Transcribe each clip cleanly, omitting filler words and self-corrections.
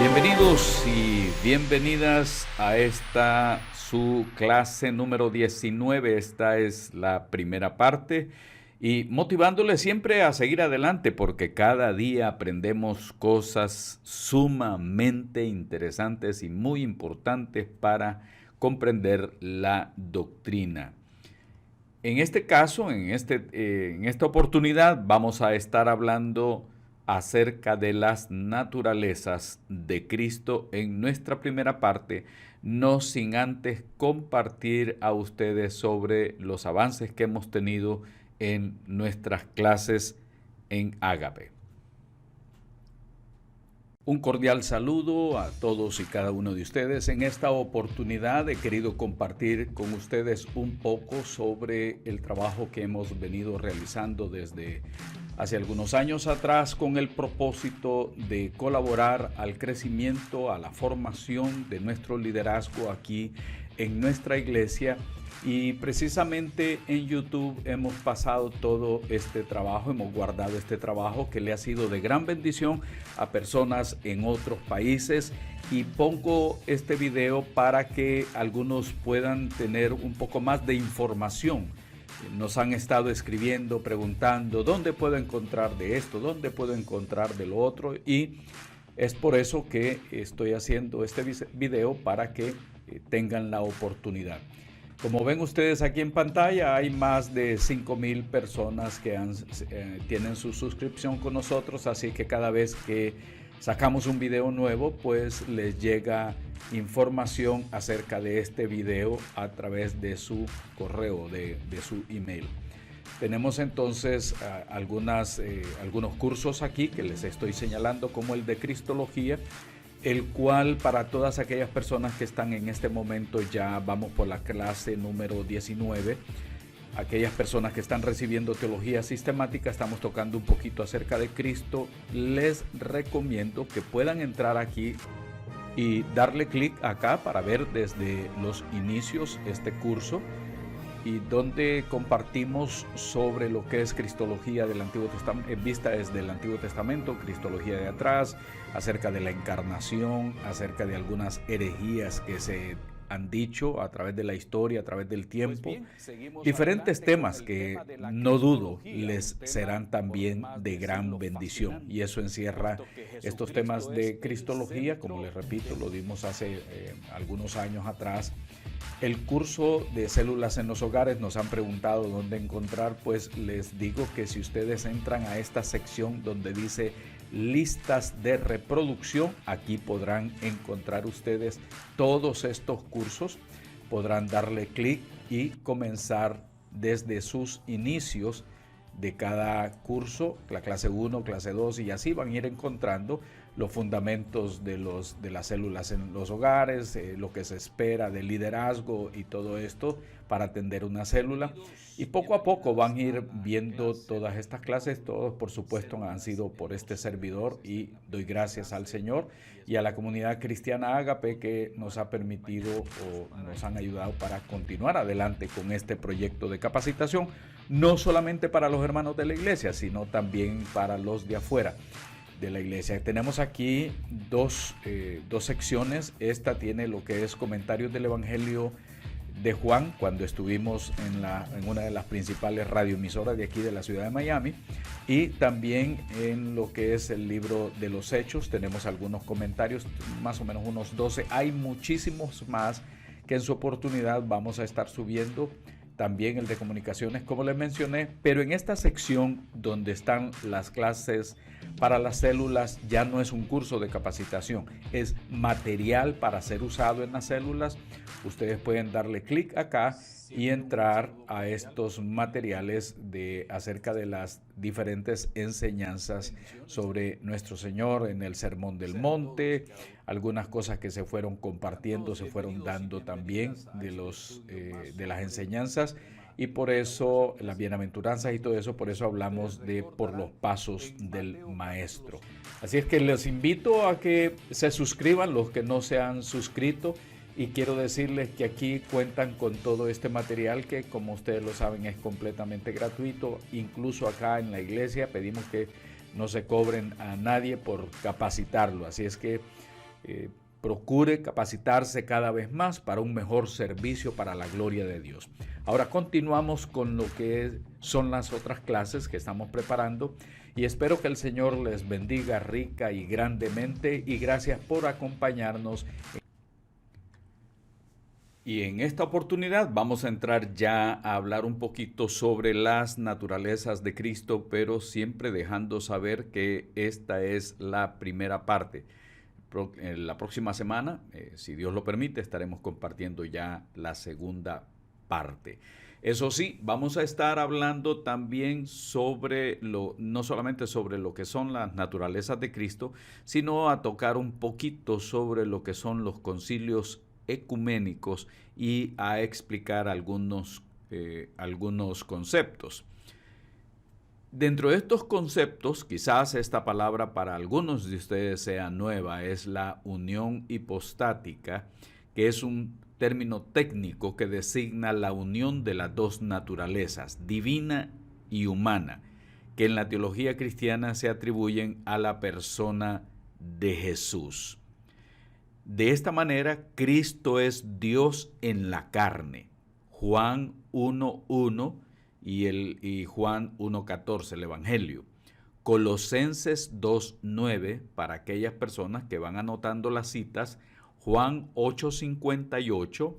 Bienvenidos y bienvenidas a esta su clase número 19. Esta es la primera parte y motivándoles siempre a seguir adelante porque cada día aprendemos cosas sumamente interesantes y muy importantes para comprender la doctrina. En este caso, en esta oportunidad, vamos a estar hablando acerca de las naturalezas de Cristo en nuestra primera parte, no sin antes compartir a ustedes sobre los avances que hemos tenido en nuestras clases en Ágape. Un cordial saludo a todos y cada uno de ustedes. En esta oportunidad he querido compartir con ustedes un poco sobre el trabajo que hemos venido realizando desde hace algunos años atrás con el propósito de colaborar al crecimiento, a la formación de nuestro liderazgo aquí en nuestra iglesia. Y precisamente en YouTube hemos pasado todo este trabajo, hemos guardado este trabajo que le ha sido de gran bendición a personas en otros países, y pongo este video para que algunos puedan tener un poco más de información. Nos han estado escribiendo, preguntando dónde puedo encontrar de esto, dónde puedo encontrar de lo otro, y es por eso que estoy haciendo este video para que tengan la oportunidad. Como ven ustedes aquí en pantalla, hay más de 5,000 personas que tienen su suscripción con nosotros, así que cada vez que sacamos un video nuevo, pues les llega información acerca de este video a través de su correo, de su email. Tenemos entonces algunos cursos aquí que les estoy señalando, como el de Cristología, el cual para todas aquellas personas que están en este momento, ya vamos por la clase número 19, aquellas personas que están recibiendo teología sistemática, estamos tocando un poquito acerca de Cristo. Les recomiendo que puedan entrar aquí y darle clic acá para ver desde los inicios este curso, y donde compartimos sobre lo que es Cristología del Antiguo Testamento, en vista desde el Antiguo Testamento, Cristología de atrás, acerca de la encarnación, acerca de algunas herejías que se han dicho a través de la historia, a través del tiempo, diferentes temas que no dudo les serán también de gran bendición, y eso encierra estos temas de Cristología. Como les repito, lo dimos hace algunos años atrás. El curso de células en los hogares, nos han preguntado dónde encontrar, pues les digo que si ustedes entran a esta sección donde dice listas de reproducción, aquí podrán encontrar ustedes todos estos cursos, podrán darle clic y comenzar desde sus inicios de cada curso, la clase 1, clase 2, y así van a ir encontrando los fundamentos de las células en los hogares, lo que se espera del liderazgo y todo esto para atender una célula. Y poco a poco van a ir viendo todas estas clases. Todos, por supuesto, han sido por este servidor, y doy gracias al Señor y a la comunidad cristiana Ágape que nos ha permitido o nos han ayudado para continuar adelante con este proyecto de capacitación, no solamente para los hermanos de la iglesia, sino también para los de afuera de la iglesia. Tenemos aquí dos secciones. Esta tiene lo que es comentarios del Evangelio de Juan, cuando estuvimos en una de las principales radioemisoras de aquí de la ciudad de Miami, y también en lo que es el libro de los Hechos tenemos algunos comentarios, más o menos unos 12. Hay muchísimos más que en su oportunidad vamos a estar subiendo. También el de comunicaciones, como les mencioné, pero en esta sección donde están las clases para las células, ya no es un curso de capacitación, es material para ser usado en las células. Ustedes pueden darle clic acá y entrar a estos materiales acerca de las diferentes enseñanzas sobre nuestro Señor en el Sermón del Monte, algunas cosas que se fueron compartiendo, se fueron dando también de las enseñanzas, y por eso las bienaventuranzas y todo eso, por eso hablamos de por los pasos del Maestro. Así es que les invito a que se suscriban los que no se han suscrito, y quiero decirles que aquí cuentan con todo este material que, como ustedes lo saben, es completamente gratuito. Incluso acá en la iglesia pedimos que no se cobren a nadie por capacitarlo. Así es que procure capacitarse cada vez más para un mejor servicio para la gloria de Dios. Ahora continuamos con lo que son las otras clases que estamos preparando y espero que el Señor les bendiga rica y grandemente y gracias por acompañarnos. Y en esta oportunidad vamos a entrar ya a hablar un poquito sobre las naturalezas de Cristo, pero siempre dejando saber que esta es la primera parte. La próxima semana, si Dios lo permite, estaremos compartiendo ya la segunda parte. Eso sí, vamos a estar hablando también sobre no solamente sobre lo que son las naturalezas de Cristo, sino a tocar un poquito sobre lo que son los concilios ecuménicos y a explicar algunos conceptos. Dentro de estos conceptos, quizás esta palabra para algunos de ustedes sea nueva, es la unión hipostática, que es un término técnico que designa la unión de las dos naturalezas, divina y humana, que en la teología cristiana se atribuyen a la persona de Jesús. De esta manera, Cristo es Dios en la carne. Juan 1:1 y Juan 1:14, el Evangelio. Colosenses 2:9, para aquellas personas que van anotando las citas. Juan 8:58,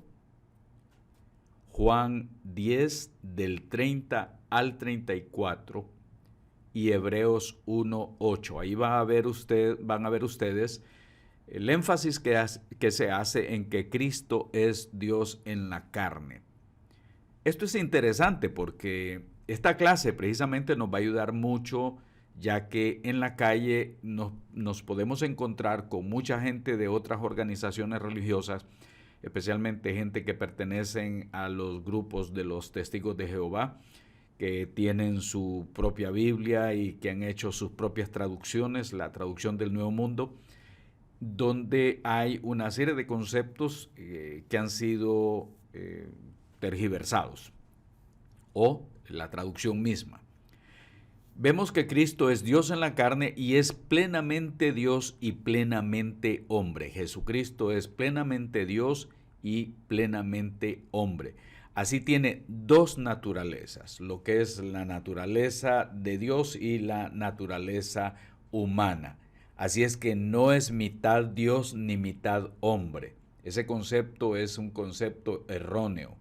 Juan 10 del 30 al 34 y Hebreos 1:8. Ahí van a ver ustedes el énfasis que se hace en que Cristo es Dios en la carne. Esto es interesante porque esta clase precisamente nos va a ayudar mucho, ya que en la calle nos podemos encontrar con mucha gente de otras organizaciones religiosas, especialmente gente que pertenecen a los grupos de los Testigos de Jehová, que tienen su propia Biblia y que han hecho sus propias traducciones, la traducción del Nuevo Mundo, donde hay una serie de conceptos que han sido tergiversados, o la traducción misma. Vemos que Cristo es Dios en la carne y es plenamente Dios y plenamente hombre. Jesucristo es plenamente Dios y plenamente hombre. Así tiene dos naturalezas, lo que es la naturaleza de Dios y la naturaleza humana. Así es que no es mitad Dios ni mitad hombre. Ese concepto es un concepto erróneo.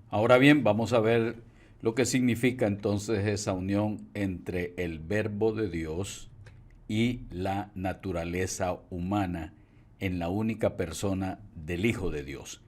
Ahora bien, vamos a ver lo que significa entonces esa unión entre el Verbo de Dios y la naturaleza humana en la única persona del Hijo de Dios.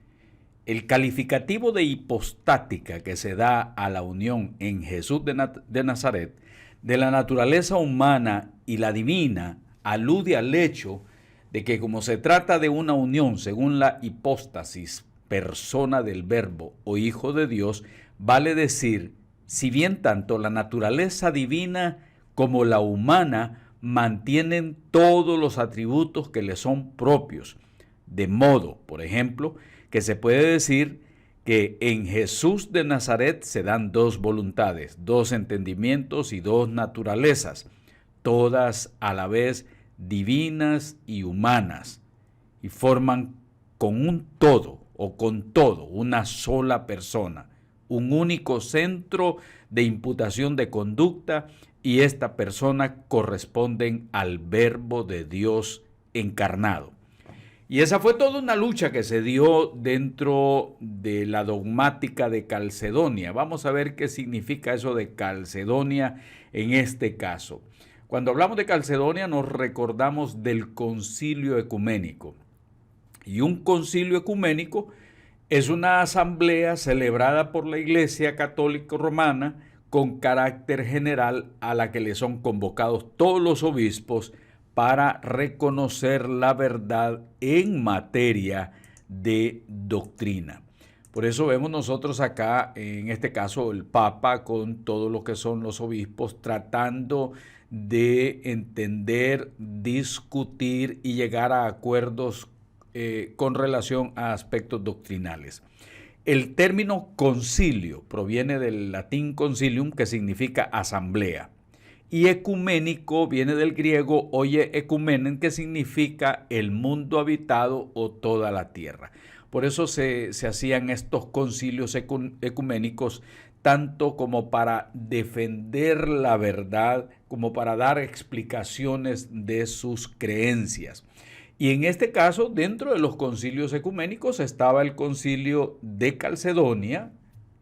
El calificativo de hipostática que se da a la unión en Jesús de Nazaret de la naturaleza humana y la divina alude al hecho de que como se trata de una unión según la hipóstasis, persona del Verbo o Hijo de Dios, vale decir, si bien tanto la naturaleza divina como la humana mantienen todos los atributos que le son propios, de modo, por ejemplo, que se puede decir que en Jesús de Nazaret se dan dos voluntades, dos entendimientos y dos naturalezas, todas a la vez divinas y humanas, y forman con un todo o con todo una sola persona, un único centro de imputación de conducta, y esta persona corresponden al Verbo de Dios encarnado. Y esa fue toda una lucha que se dio dentro de la dogmática de Calcedonia. Vamos a ver qué significa eso de Calcedonia en este caso. Cuando hablamos de Calcedonia nos recordamos del concilio ecuménico. Y un concilio ecuménico es una asamblea celebrada por la Iglesia Católica Romana con carácter general a la que le son convocados todos los obispos para reconocer la verdad en materia de doctrina. Por eso vemos nosotros acá, en este caso, el Papa con todo lo que son los obispos tratando de entender, discutir y llegar a acuerdos con relación a aspectos doctrinales. El término concilio proviene del latín concilium, que significa asamblea, Y ecuménico viene del griego oye ecumenen, que significa el mundo habitado o toda la tierra. Por eso se hacían estos concilios ecuménicos, tanto como para defender la verdad, como para dar explicaciones de sus creencias. Y en este caso, dentro de los concilios ecuménicos estaba el concilio de Calcedonia,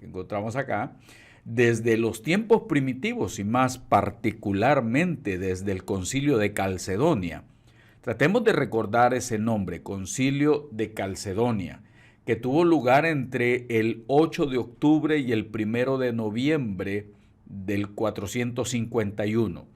que encontramos acá, desde los tiempos primitivos y más particularmente desde el concilio de Calcedonia. Tratemos de recordar ese nombre, Concilio de Calcedonia, que tuvo lugar entre el 8 de octubre y el 1 de noviembre del 451.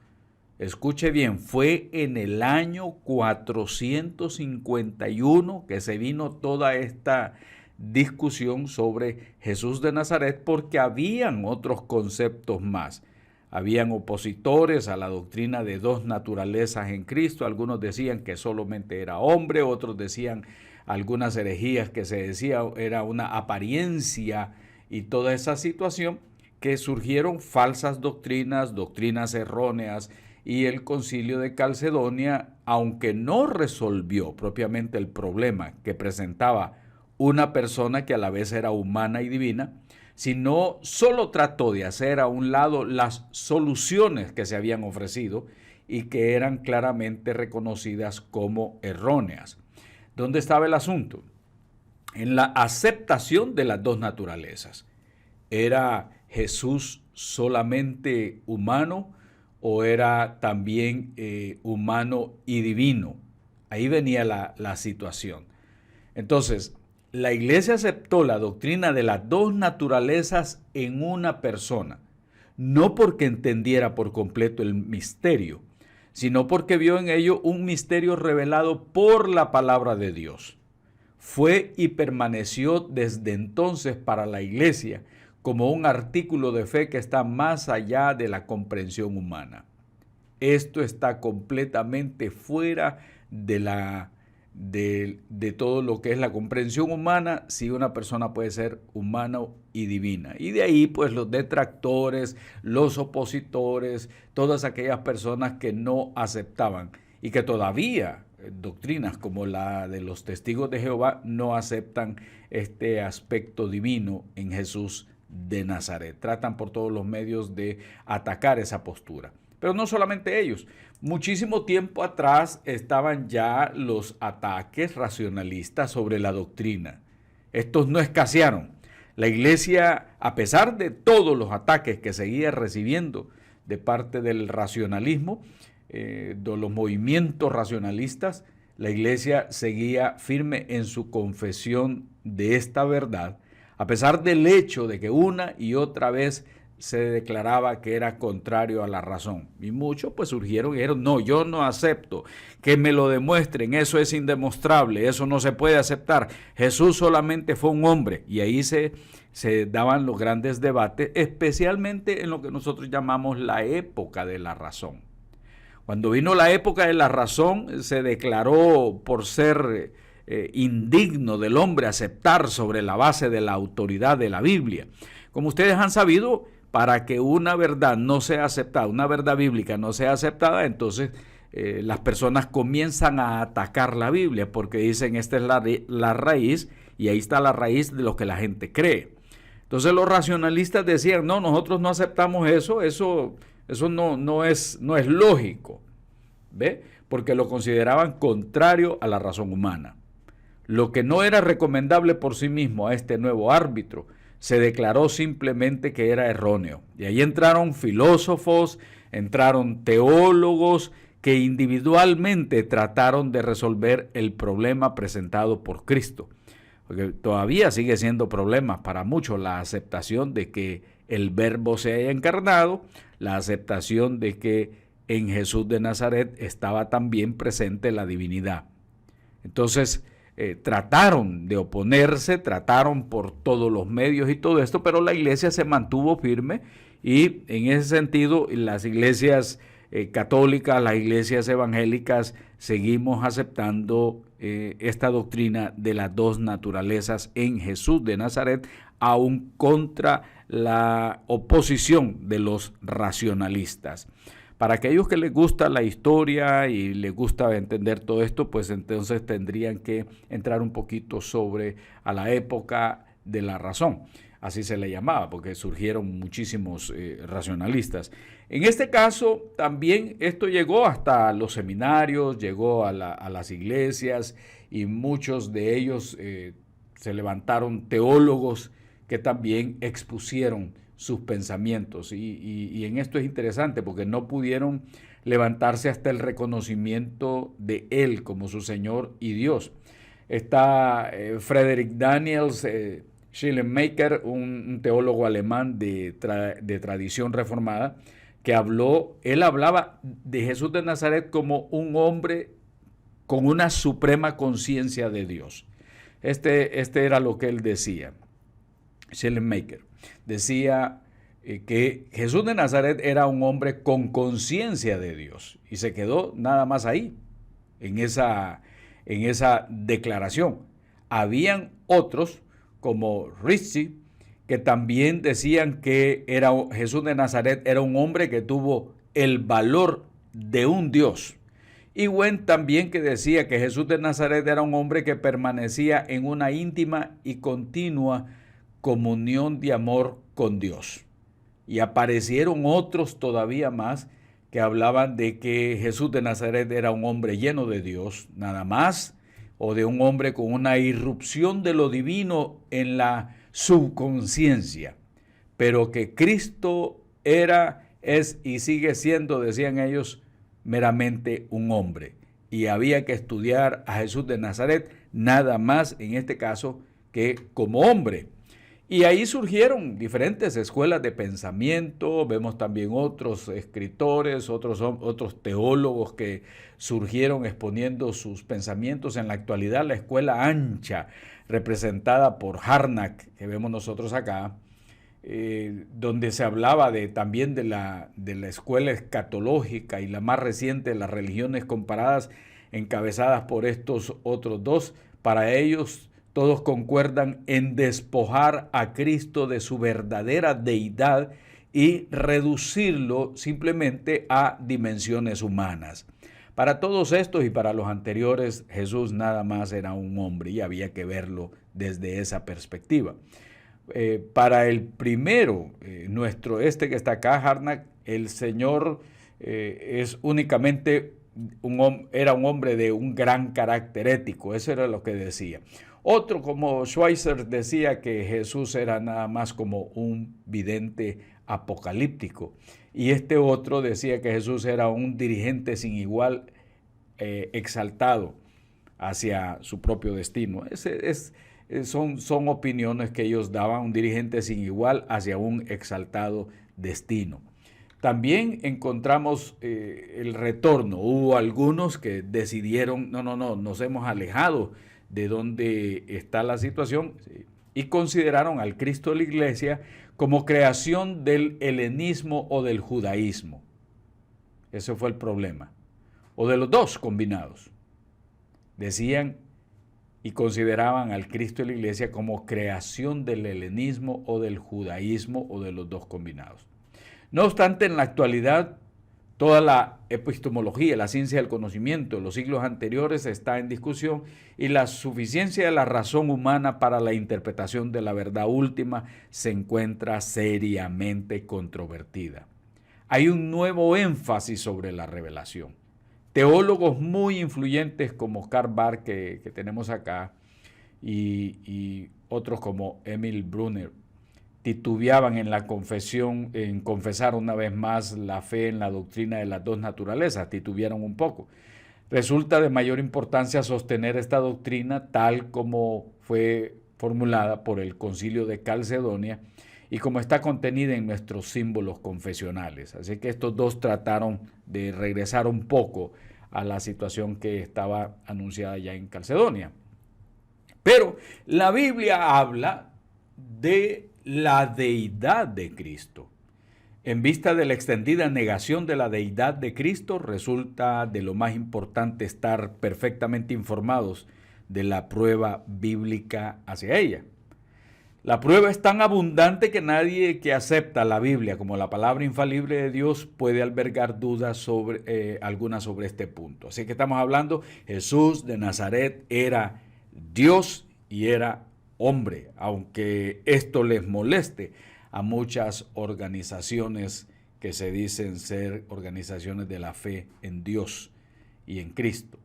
Escuche bien, fue en el año 451 que se vino toda esta discusión sobre Jesús de Nazaret, porque habían otros conceptos más. Habían opositores a la doctrina de dos naturalezas en Cristo. Algunos decían que solamente era hombre, otros decían algunas herejías que se decía era una apariencia, y toda esa situación que surgieron falsas doctrinas, doctrinas erróneas, y el Concilio de Calcedonia, aunque no resolvió propiamente el problema que presentaba una persona que a la vez era humana y divina, sino solo trató de hacer a un lado las soluciones que se habían ofrecido y que eran claramente reconocidas como erróneas. ¿Dónde estaba el asunto? En la aceptación de las dos naturalezas. ¿Era Jesús solamente humano o era también humano y divino? Ahí venía la situación. Entonces, la iglesia aceptó la doctrina de las dos naturalezas en una persona, no porque entendiera por completo el misterio, sino porque vio en ello un misterio revelado por la palabra de Dios. Fue y permaneció desde entonces para la iglesia como un artículo de fe que está más allá de la comprensión humana. Esto está completamente fuera de todo lo que es la comprensión humana, si una persona puede ser humana y divina. Y de ahí pues los detractores, los opositores, todas aquellas personas que no aceptaban y que todavía doctrinas como la de los testigos de Jehová no aceptan este aspecto divino en Jesús de Nazaret. Tratan por todos los medios de atacar esa postura. Pero no solamente ellos. Muchísimo tiempo atrás estaban ya los ataques racionalistas sobre la doctrina. Estos no escasearon. La iglesia, a pesar de todos los ataques que seguía recibiendo de parte del racionalismo, de los movimientos racionalistas, la iglesia seguía firme en su confesión de esta verdad, a pesar del hecho de que una y otra vez se declaraba que era contrario a la razón. Y muchos pues surgieron y dijeron, no, yo no acepto, que me lo demuestren, eso es indemostrable, eso no se puede aceptar, Jesús solamente fue un hombre. Y ahí se daban los grandes debates, especialmente en lo que nosotros llamamos la época de la razón. Cuando vino la época de la razón, se declaró por ser indigno del hombre aceptar sobre la base de la autoridad de la Biblia. Como ustedes han sabido, para que una verdad no sea aceptada, una verdad bíblica no sea aceptada, entonces las personas comienzan a atacar la Biblia porque dicen esta es la raíz, y ahí está la raíz de lo que la gente cree. Entonces los racionalistas decían, no, nosotros no aceptamos eso no es lógico, ¿ve? Porque lo consideraban contrario a la razón humana. Lo que no era recomendable por sí mismo a este nuevo árbitro, se declaró simplemente que era erróneo. Y ahí entraron filósofos, entraron teólogos que individualmente trataron de resolver el problema presentado por Cristo. Porque todavía sigue siendo problema para muchos la aceptación de que el Verbo se haya encarnado, la aceptación de que en Jesús de Nazaret estaba también presente la divinidad. Entonces, trataron de oponerse, trataron por todos los medios y todo esto, pero la iglesia se mantuvo firme, y en ese sentido las iglesias católicas, las iglesias evangélicas, seguimos aceptando esta doctrina de las dos naturalezas en Jesús de Nazaret, aún contra la oposición de los racionalistas. Para aquellos que les gusta la historia y les gusta entender todo esto, pues entonces tendrían que entrar un poquito sobre a la época de la razón. Así se le llamaba, porque surgieron muchísimos racionalistas. En este caso, también esto llegó hasta los seminarios, llegó a las iglesias, y muchos de ellos se levantaron teólogos que también expusieron sus pensamientos. Y en esto es interesante porque no pudieron levantarse hasta el reconocimiento de Él como su Señor y Dios. Está Frederick Daniels, Schleiermacher, un teólogo alemán de tradición reformada, que él hablaba de Jesús de Nazaret como un hombre con una suprema conciencia de Dios. Este era lo que él decía. Schleiermacher decía que Jesús de Nazaret era un hombre con conciencia de Dios, y se quedó nada más ahí, en esa declaración. Habían otros, como Ritchie, que también decían que Jesús de Nazaret era un hombre que tuvo el valor de un Dios. Y Wendt también, que decía que Jesús de Nazaret era un hombre que permanecía en una íntima y continua comunión de amor con Dios. Y aparecieron otros todavía más que hablaban de que Jesús de Nazaret era un hombre lleno de Dios, nada más, o de un hombre con una irrupción de lo divino en la subconsciencia, pero que Cristo era, es y sigue siendo, decían ellos, meramente un hombre. Y había que estudiar a Jesús de Nazaret nada más, en este caso, que como hombre. Y ahí surgieron diferentes escuelas de pensamiento. Vemos también otros escritores, otros teólogos que surgieron exponiendo sus pensamientos. En la actualidad, la escuela ancha, representada por Harnack, que vemos nosotros acá, donde se hablaba también de la escuela escatológica, y la más reciente, las religiones comparadas, encabezadas por estos otros dos. Para ellos, todos concuerdan en despojar a Cristo de su verdadera deidad y reducirlo simplemente a dimensiones humanas. Para todos estos y para los anteriores, Jesús nada más era un hombre, y había que verlo desde esa perspectiva. Para el primero, que está acá, Harnack, el Señor es únicamente era un hombre de un gran carácter ético. Eso era lo que decía. Otro, como Schweitzer, decía que Jesús era nada más como un vidente apocalíptico. Y este otro decía que Jesús era un dirigente sin igual, exaltado hacia su propio destino. Son opiniones que ellos daban, un dirigente sin igual hacia un exaltado destino. También encontramos el retorno. Hubo algunos que decidieron, no, nos hemos alejado de donde está la situación, y consideraron al Cristo de la Iglesia como creación del helenismo o del judaísmo. Ese fue el problema. O de los dos combinados. Decían y consideraban al Cristo de la Iglesia como creación del helenismo o del judaísmo, o de los dos combinados. No obstante, en la actualidad, toda la epistemología, la ciencia del conocimiento de los siglos anteriores está en discusión, y la suficiencia de la razón humana para la interpretación de la verdad última se encuentra seriamente controvertida. Hay un nuevo énfasis sobre la revelación. Teólogos muy influyentes como Karl Barth, que tenemos acá, y otros como Emil Brunner, titubeaban en en confesar una vez más la fe en la doctrina de las dos naturalezas, titubearon un poco. Resulta de mayor importancia sostener esta doctrina tal como fue formulada por el Concilio de Calcedonia y como está contenida en nuestros símbolos confesionales. Así que estos dos trataron de regresar un poco a la situación que estaba anunciada ya en Calcedonia. Pero la Biblia habla de la deidad de Cristo. En vista de la extendida negación de la deidad de Cristo, resulta de lo más importante estar perfectamente informados de la prueba bíblica hacia ella. La prueba es tan abundante que nadie que acepta la Biblia como la palabra infalible de Dios puede albergar dudas sobre alguna sobre este punto. Así que estamos hablando, Jesús de Nazaret era Dios y era hombre, aunque esto les moleste a muchas organizaciones que se dicen ser organizaciones de la fe en Dios y en Cristo.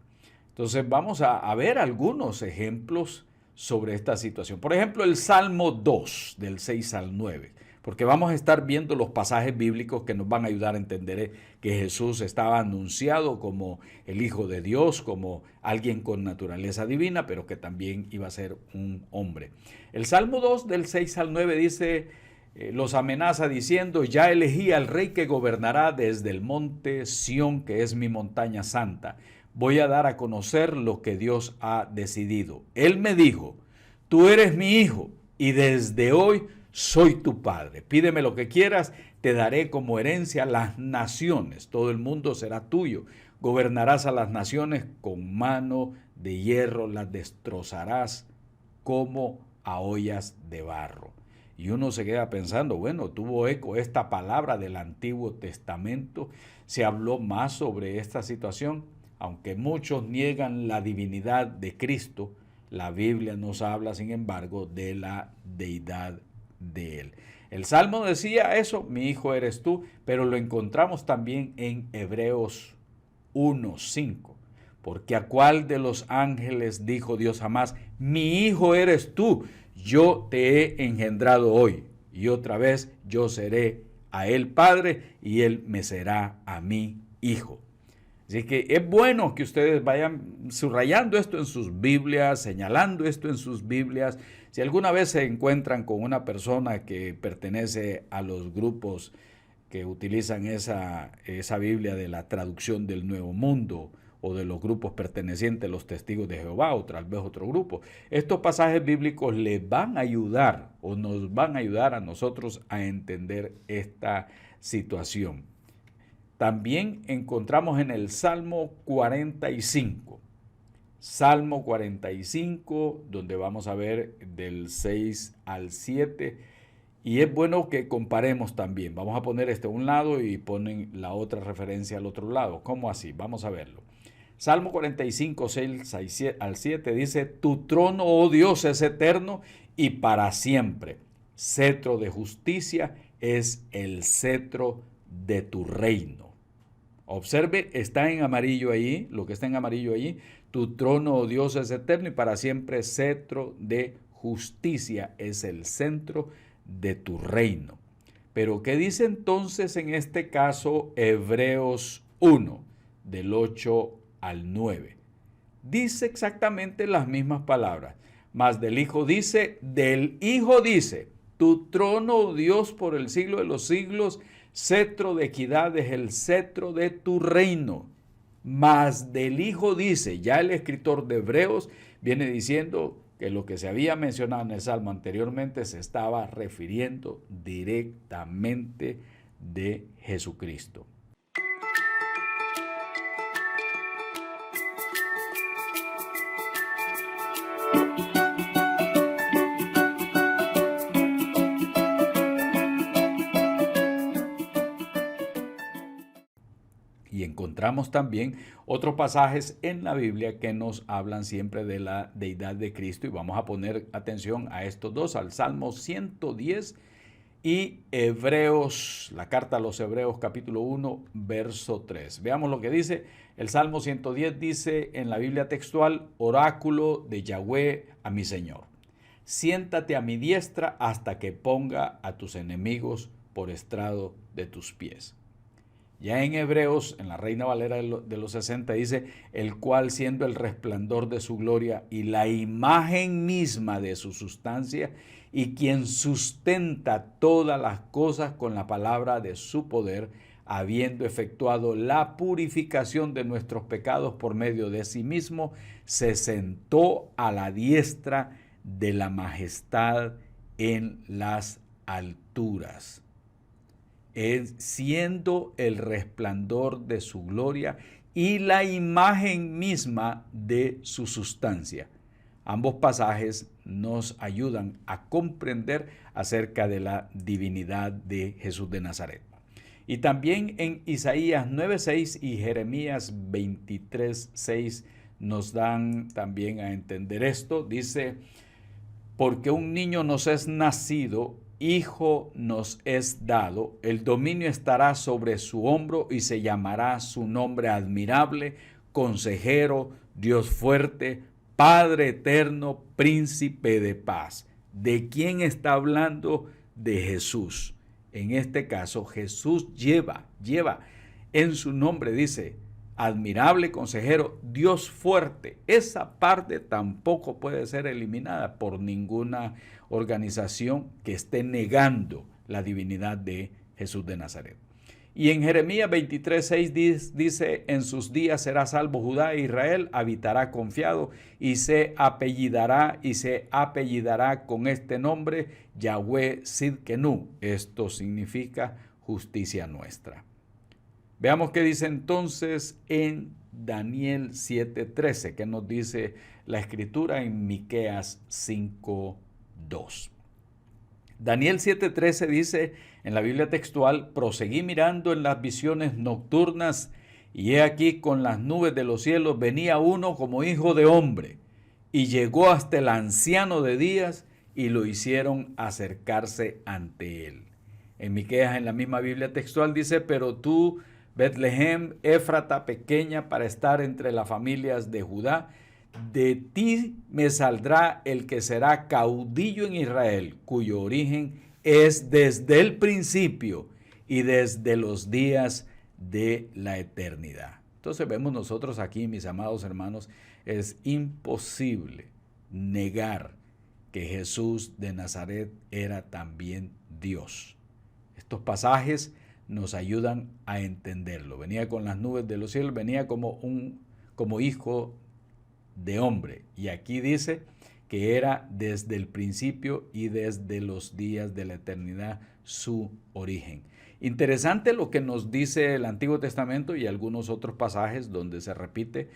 Entonces vamos a ver algunos ejemplos sobre esta situación. Por ejemplo, el Salmo 2, del 6 al 9, porque vamos a estar viendo los pasajes bíblicos que nos van a ayudar a entender que Jesús estaba anunciado como el Hijo de Dios, como alguien con naturaleza divina, pero que también iba a ser un hombre. El Salmo 2, del 6 al 9 dice, los amenaza diciendo, ya elegí al rey que gobernará desde el monte Sión, que es mi montaña santa. Voy a dar a conocer lo que Dios ha decidido. Él me dijo, tú eres mi hijo y desde hoy soy tu padre. Pídeme lo que quieras, te daré como herencia las naciones. Todo el mundo será tuyo. Gobernarás a las naciones con mano de hierro, las destrozarás como a ollas de barro. Y uno se queda pensando, bueno, tuvo eco esta palabra del Antiguo Testamento. Se habló más sobre esta situación. Aunque muchos niegan la divinidad de Cristo, la Biblia nos habla, sin embargo, de la deidad de Él. El Salmo decía eso, mi hijo eres tú, pero lo encontramos también en Hebreos 1:5. Porque a cuál de los ángeles dijo Dios jamás, mi hijo eres tú, yo te he engendrado hoy. Y otra vez yo seré a él padre y él me será a mí hijo. Así que es bueno que ustedes vayan subrayando esto en sus Biblias, señalando esto en sus Biblias. Si alguna vez se encuentran con una persona que pertenece a los grupos que utilizan esa Biblia de la traducción del Nuevo Mundo o de los grupos pertenecientes a los Testigos de Jehová o tal vez otro grupo, estos pasajes bíblicos les van a ayudar o nos van a ayudar a nosotros a entender esta situación. También encontramos en el Salmo 45, donde vamos a ver del 6 al 7, y es bueno que comparemos también. Vamos a poner este a un lado y ponen la otra referencia al otro lado. ¿Cómo así? Vamos a verlo. Salmo 45, 6 al 7 dice, tu trono, oh Dios, es eterno y para siempre. Cetro de justicia es el cetro de tu reino. Observe, está en amarillo ahí, lo que está en amarillo ahí. Tu trono, oh Dios, es eterno y para siempre. Cetro de justicia es el centro de tu reino. Pero ¿qué dice entonces en este caso Hebreos 1, del 8 al 9? Dice exactamente las mismas palabras. Mas del Hijo dice, tu trono, oh Dios, por el siglo de los siglos, cetro de equidad es el cetro de tu reino. Mas del Hijo dice, ya el escritor de Hebreos viene diciendo que lo que se había mencionado en el Salmo anteriormente se estaba refiriendo directamente de Jesucristo. Y encontramos también otros pasajes en la Biblia que nos hablan siempre de la deidad de Cristo. Y vamos a poner atención a estos dos, al Salmo 110 y Hebreos, la carta a los Hebreos capítulo 1, verso 3. Veamos lo que dice. El Salmo 110 dice en la Biblia textual, oráculo de Yahweh a mi Señor. Siéntate a mi diestra hasta que ponga a tus enemigos por estrado de tus pies. Ya en Hebreos, en la Reina Valera de los 60, dice, el cual siendo el resplandor de su gloria y la imagen misma de su sustancia, y quien sustenta todas las cosas con la palabra de su poder, habiendo efectuado la purificación de nuestros pecados por medio de sí mismo, se sentó a la diestra de la majestad en las alturas. Siendo el resplandor de su gloria y la imagen misma de su sustancia. Ambos pasajes nos ayudan a comprender acerca de la divinidad de Jesús de Nazaret. Y también en Isaías 9:6 y Jeremías 23:6 nos dan también a entender esto. Dice, porque un niño nos es nacido, hijo nos es dado, el dominio estará sobre su hombro y se llamará su nombre admirable, consejero, Dios fuerte, Padre eterno, príncipe de paz. ¿De quién está hablando? De Jesús. En este caso, Jesús lleva en su nombre, dice, admirable consejero, Dios fuerte. Esa parte tampoco puede ser eliminada por ninguna organización que esté negando la divinidad de Jesús de Nazaret. Y en Jeremías 23:6 dice, en sus días será salvo Judá e Israel, habitará confiado y se apellidará con este nombre, Yahweh Sidkenu. Esto significa justicia nuestra. Veamos qué dice entonces en Daniel 7:13, que nos dice la escritura en Miqueas 5:2. Daniel 7:13 dice en la Biblia textual, proseguí mirando en las visiones nocturnas y he aquí con las nubes de los cielos venía uno como hijo de hombre y llegó hasta el anciano de días y lo hicieron acercarse ante él. En Miqueas, en la misma Biblia textual, dice, pero tú, Betlehem, Éfrata, pequeña para estar entre las familias de Judá, de ti me saldrá el que será caudillo en Israel, cuyo origen es desde el principio y desde los días de la eternidad. Entonces vemos nosotros aquí, mis amados hermanos, es imposible negar que Jesús de Nazaret era también Dios. Estos pasajes nos ayudan a entenderlo. Venía con las nubes de los cielos, venía como hijo de hombre. Y aquí dice que era desde el principio y desde los días de la eternidad su origen. Interesante lo que nos dice el Antiguo Testamento y algunos otros pasajes donde se repite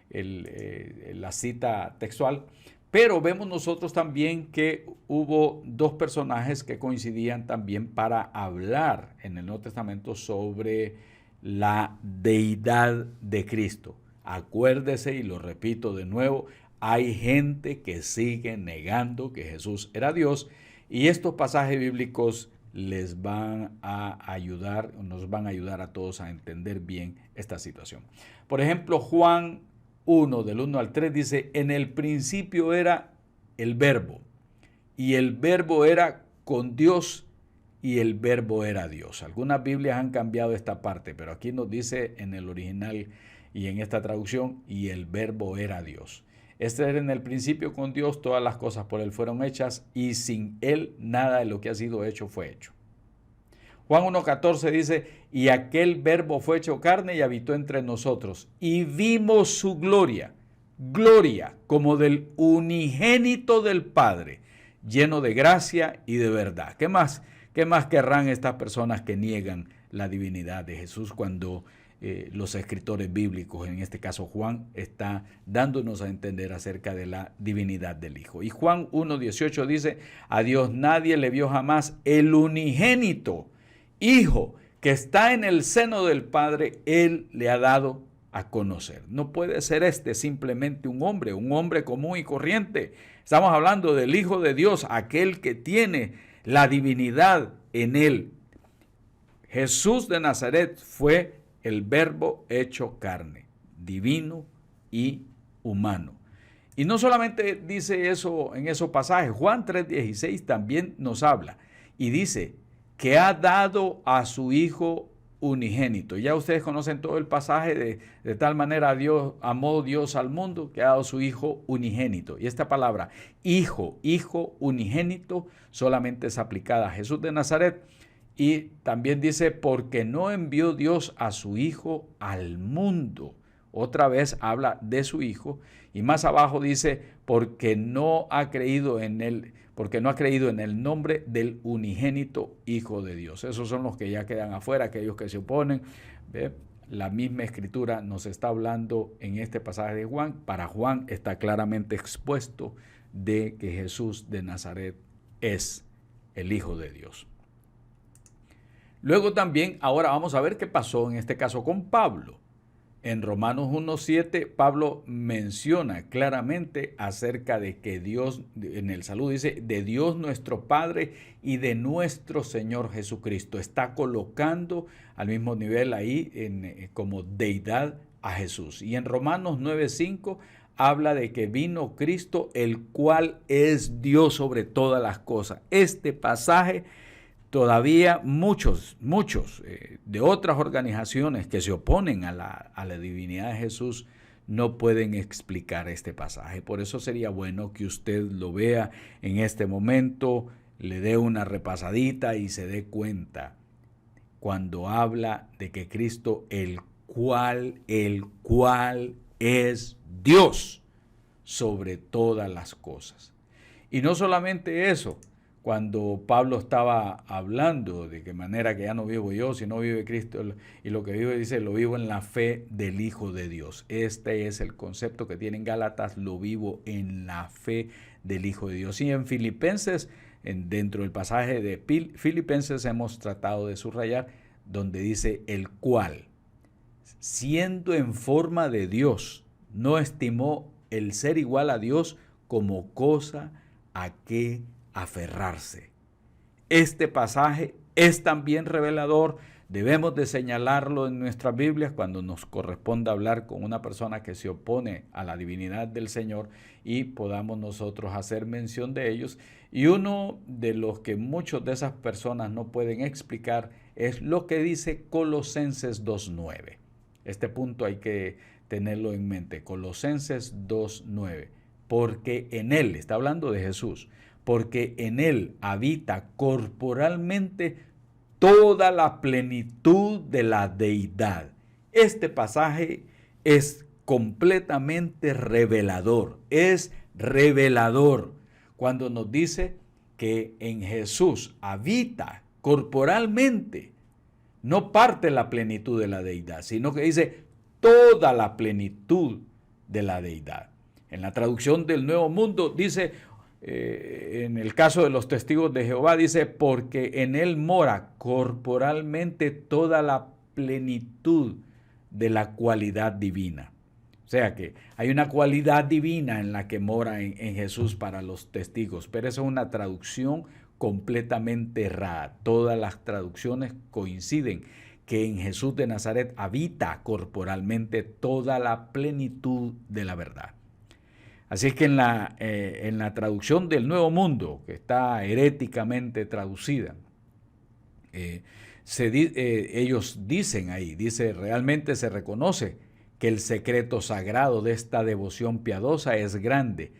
la cita textual, pero vemos nosotros también que hubo dos personajes que coincidían también para hablar en el Nuevo Testamento sobre la deidad de Cristo. Acuérdese, y lo repito de nuevo, hay gente que sigue negando que Jesús era Dios y estos pasajes bíblicos les van a ayudar, nos van a ayudar a todos a entender bien esta situación. Por ejemplo, Juan 1, del 1 al 3 dice, en el principio era el verbo y el verbo era con Dios y el verbo era Dios. Algunas Biblias han cambiado esta parte, pero aquí nos dice en el original y en esta traducción, y el verbo era Dios. Este era en el principio con Dios, todas las cosas por Él fueron hechas y sin Él nada de lo que ha sido hecho fue hecho. Juan 1:14 dice, y aquel verbo fue hecho carne y habitó entre nosotros y vimos su gloria, gloria como del unigénito del Padre, lleno de gracia y de verdad. ¿Qué más querrán estas personas que niegan la divinidad de Jesús cuando los escritores bíblicos, en este caso Juan, está dándonos a entender acerca de la divinidad del Hijo? Y Juan 1:18 dice, a Dios nadie le vio jamás, el unigénito Hijo que está en el seno del Padre, Él le ha dado a conocer. No puede ser simplemente un hombre común y corriente. Estamos hablando del Hijo de Dios, aquel que tiene la divinidad en Él. Jesús de Nazaret fue el verbo hecho carne, divino y humano. Y no solamente dice eso en esos pasajes, Juan 3:16 también nos habla y dice que ha dado a su Hijo unigénito. Ya ustedes conocen todo el pasaje de tal manera Dios amó Dios al mundo que ha dado a su Hijo unigénito. Y esta palabra, hijo unigénito, solamente es aplicada a Jesús de Nazaret. Y también dice, porque no envió Dios a su Hijo al mundo. Otra vez habla de su Hijo. Y más abajo dice, porque no ha creído en el nombre del unigénito Hijo de Dios. Esos son los que ya quedan afuera, aquellos que se oponen. ¿Ve? La misma Escritura nos está hablando en este pasaje de Juan. Para Juan está claramente expuesto de que Jesús de Nazaret es el Hijo de Dios. Luego también, ahora vamos a ver qué pasó en este caso con Pablo. En Romanos 1:7, Pablo menciona claramente acerca de que Dios, en el saludo dice, de Dios nuestro Padre y de nuestro Señor Jesucristo. Está colocando al mismo nivel ahí como deidad a Jesús. Y en Romanos 9:5 habla de que vino Cristo, el cual es Dios sobre todas las cosas. Este pasaje todavía muchos de otras organizaciones que se oponen a la divinidad de Jesús no pueden explicar este pasaje. Por eso sería bueno que usted lo vea en este momento, le dé una repasadita y se dé cuenta cuando habla de que Cristo, el cual es Dios sobre todas las cosas. Y no solamente eso, cuando Pablo estaba hablando de que manera que ya no vivo yo, sino vive Cristo, y lo que vivo, dice, lo vivo en la fe del Hijo de Dios. Este es el concepto que tiene en Gálatas, lo vivo en la fe del Hijo de Dios. Y en Filipenses, dentro del pasaje de Filipenses hemos tratado de subrayar, donde dice el cual, siendo en forma de Dios, no estimó el ser igual a Dios como cosa a que aferrarse. Este pasaje es también revelador. Debemos de señalarlo en nuestras Biblias cuando nos corresponda hablar con una persona que se opone a la divinidad del Señor y podamos nosotros hacer mención de ellos. Y uno de los que muchas de esas personas no pueden explicar es lo que dice Colosenses 2:9. Este punto hay que tenerlo en mente. Colosenses 2:9. Porque en Él, está hablando de Jesús, porque en Él habita corporalmente toda la plenitud de la deidad. Este pasaje es completamente revelador, es revelador cuando nos dice que en Jesús habita corporalmente, no parte la plenitud de la deidad, sino que dice toda la plenitud de la deidad. En la traducción del Nuevo Mundo dice, en el caso de los testigos de Jehová, dice, porque en él mora corporalmente toda la plenitud de la cualidad divina. O sea que hay una cualidad divina en la que mora en Jesús para los testigos, pero esa es una traducción completamente errada. Todas las traducciones coinciden que en Jesús de Nazaret habita corporalmente toda la plenitud de la verdad. Así es que en la traducción del Nuevo Mundo, que está heréticamente traducida, ellos dicen ahí, dice, realmente se reconoce que el secreto sagrado de esta devoción piadosa es grande.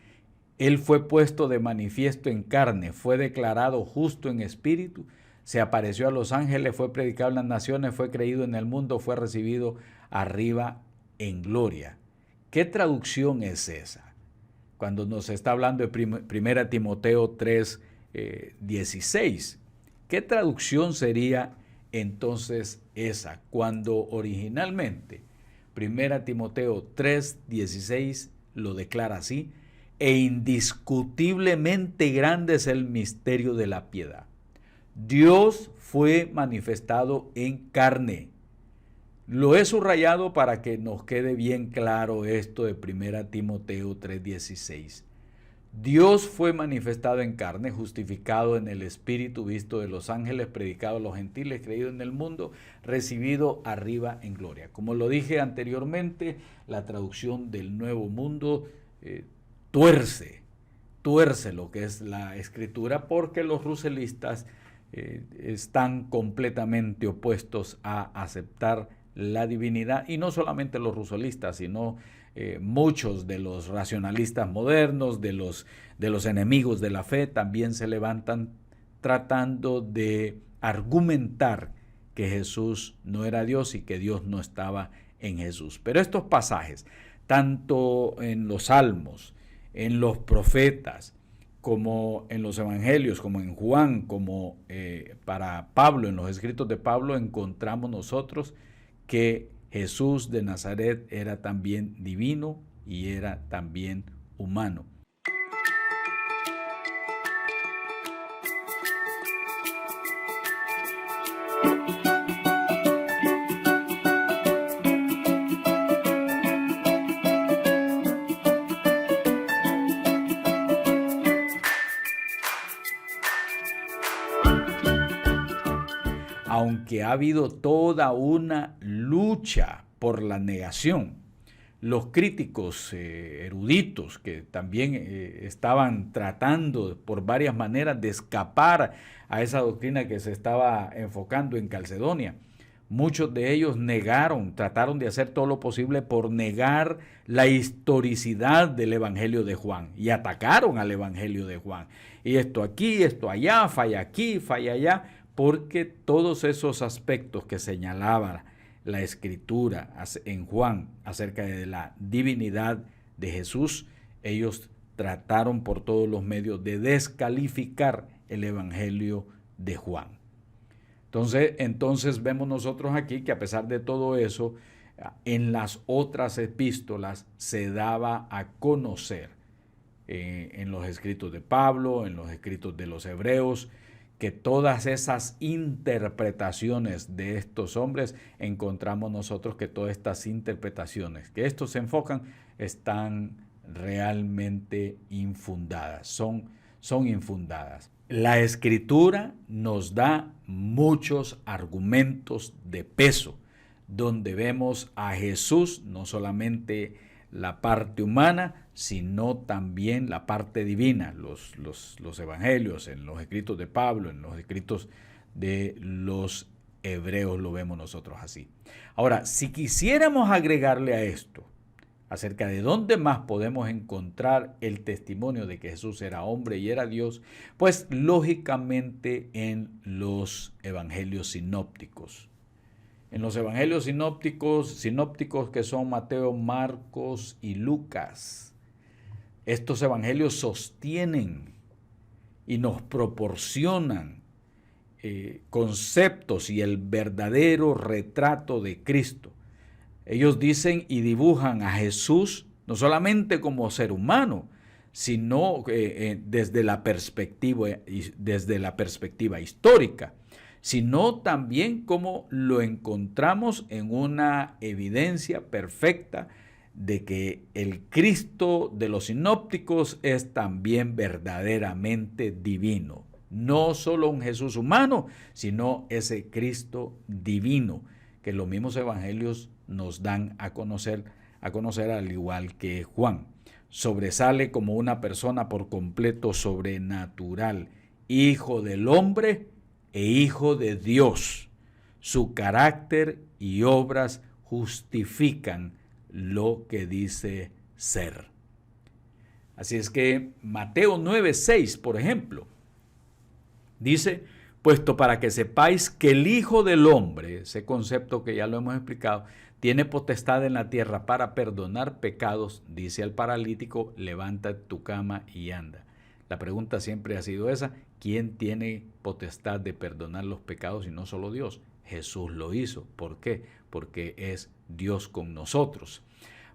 Él fue puesto de manifiesto en carne, fue declarado justo en espíritu, se apareció a los ángeles, fue predicado en las naciones, fue creído en el mundo, fue recibido arriba en gloria. ¿Qué traducción es esa? Cuando nos está hablando de 1 Timoteo 3, 16. ¿Qué traducción sería entonces esa? Cuando originalmente 1 Timoteo 3, 16 lo declara así, e indiscutiblemente grande es el misterio de la piedad. Dios fue manifestado en carne. Lo he subrayado para que nos quede bien claro esto de 1 Timoteo 3:16. Dios fue manifestado en carne, justificado en el Espíritu, visto de los ángeles, predicado a los gentiles, creído en el mundo, recibido arriba en gloria. Como lo dije anteriormente, la traducción del Nuevo Mundo tuerce lo que es la Escritura, porque los ruselistas están completamente opuestos a aceptar la divinidad, y no solamente los ruselistas, sino muchos de los racionalistas modernos, de los enemigos de la fe, también se levantan tratando de argumentar que Jesús no era Dios y que Dios no estaba en Jesús. Pero estos pasajes, tanto en los Salmos, en los profetas, como en los evangelios, como en Juan, como para Pablo, en los escritos de Pablo, encontramos nosotros que Jesús de Nazaret era también divino y era también humano. aunque ha habido toda una lucha por la negación. Los críticos eruditos que también estaban tratando por varias maneras de escapar a esa doctrina que se estaba enfocando en Calcedonia, muchos de ellos trataron de hacer todo lo posible por negar la historicidad del Evangelio de Juan y atacaron al Evangelio de Juan. Y esto aquí, esto allá, falla aquí, falla allá, porque todos esos aspectos que señalaba la Escritura en Juan acerca de la divinidad de Jesús, ellos trataron por todos los medios de descalificar el Evangelio de Juan. Entonces vemos nosotros aquí que a pesar de todo eso, en las otras epístolas se daba a conocer, en los escritos de Pablo, en los escritos de los hebreos, que todas esas interpretaciones de estos hombres, encontramos nosotros que todas estas interpretaciones que estos se enfocan están realmente infundadas, son infundadas. La Escritura nos da muchos argumentos de peso, donde vemos a Jesús, no solamente la parte humana, sino también la parte divina. Los evangelios, en los escritos de Pablo, en los escritos de los hebreos, lo vemos nosotros así. Ahora, si quisiéramos agregarle a esto, acerca de dónde más podemos encontrar el testimonio de que Jesús era hombre y era Dios, pues lógicamente en los evangelios sinópticos. En los evangelios sinópticos que son Mateo, Marcos y Lucas. Estos evangelios sostienen y nos proporcionan conceptos y el verdadero retrato de Cristo. Ellos dicen y dibujan a Jesús no solamente como ser humano, sino desde la perspectiva histórica, sino también como lo encontramos en una evidencia perfecta de que el Cristo de los sinópticos es también verdaderamente divino. No solo un Jesús humano, sino ese Cristo divino que los mismos evangelios nos dan a conocer al igual que Juan. Sobresale como una persona por completo sobrenatural, hijo del hombre e hijo de Dios. Su carácter y obras justifican lo que dice ser. Así es que Mateo 9:6, por ejemplo, dice: puesto para que sepáis que el Hijo del Hombre, ese concepto que ya lo hemos explicado, tiene potestad en la tierra para perdonar pecados, dice al paralítico: levanta tu cama y anda. La pregunta siempre ha sido esa: ¿quién tiene potestad de perdonar los pecados y no solo Dios? Jesús lo hizo. ¿Por qué? Porque es Dios con nosotros.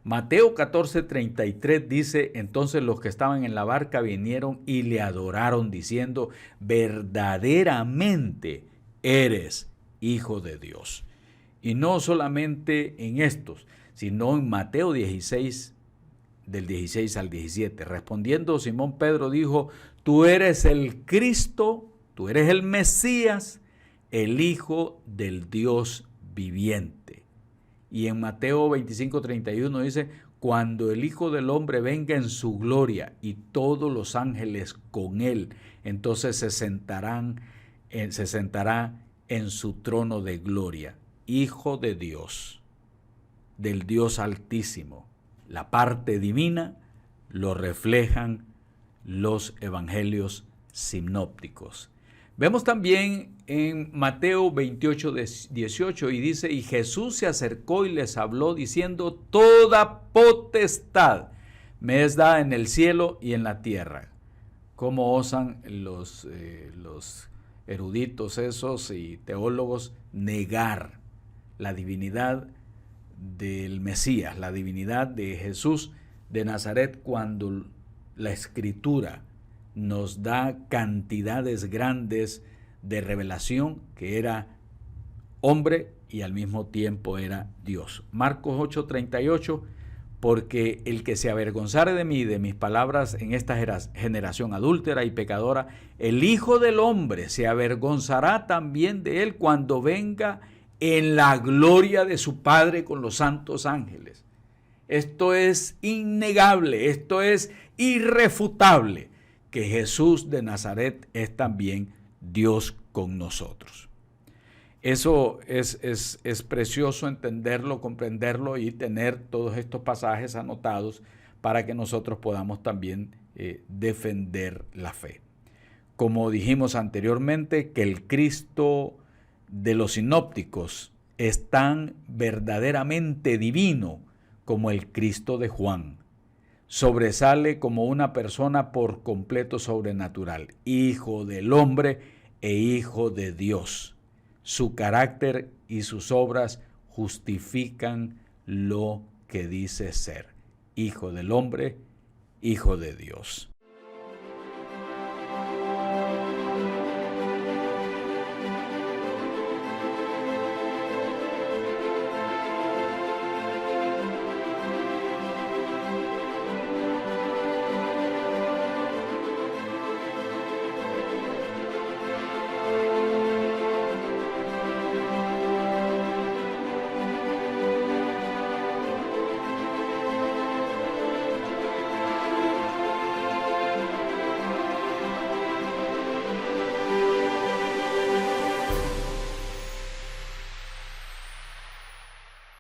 Mateo 14:33 dice: entonces los que estaban en la barca vinieron y le adoraron diciendo: verdaderamente eres Hijo de Dios. Y no solamente en estos, sino en Mateo 16, del 16 al 17. Respondiendo Simón Pedro dijo: tú eres el Cristo, tú eres el Mesías, el Hijo del Dios viviente. Y en Mateo 25:31 dice: cuando el Hijo del Hombre venga en su gloria y todos los ángeles con él, entonces se sentará en su trono de gloria. Hijo de Dios, del Dios Altísimo. La parte divina lo reflejan los evangelios sinópticos. Vemos también en Mateo 28:18 y dice: y Jesús se acercó y les habló diciendo: toda potestad me es dada en el cielo y en la tierra. ¿Cómo osan los eruditos esos y teólogos negar la divinidad del Mesías, la divinidad de Jesús de Nazaret, cuando la Escritura nos da cantidades grandes de revelación que era hombre y al mismo tiempo era Dios? Marcos 8:38: porque el que se avergonzare de mí y de mis palabras en esta generación adúltera y pecadora, el Hijo del Hombre se avergonzará también de él cuando venga en la gloria de su Padre con los santos ángeles. Esto es innegable, esto es irrefutable, que Jesús de Nazaret es también Dios con nosotros. Eso es precioso entenderlo, comprenderlo y tener todos estos pasajes anotados para que nosotros podamos también defender la fe. Como dijimos anteriormente, que el Cristo de los sinópticos es tan verdaderamente divino como el Cristo de Juan. Sobresale como una persona por completo sobrenatural, Hijo del Hombre e Hijo de Dios. Su carácter y sus obras justifican lo que dice ser Hijo del Hombre, Hijo de Dios.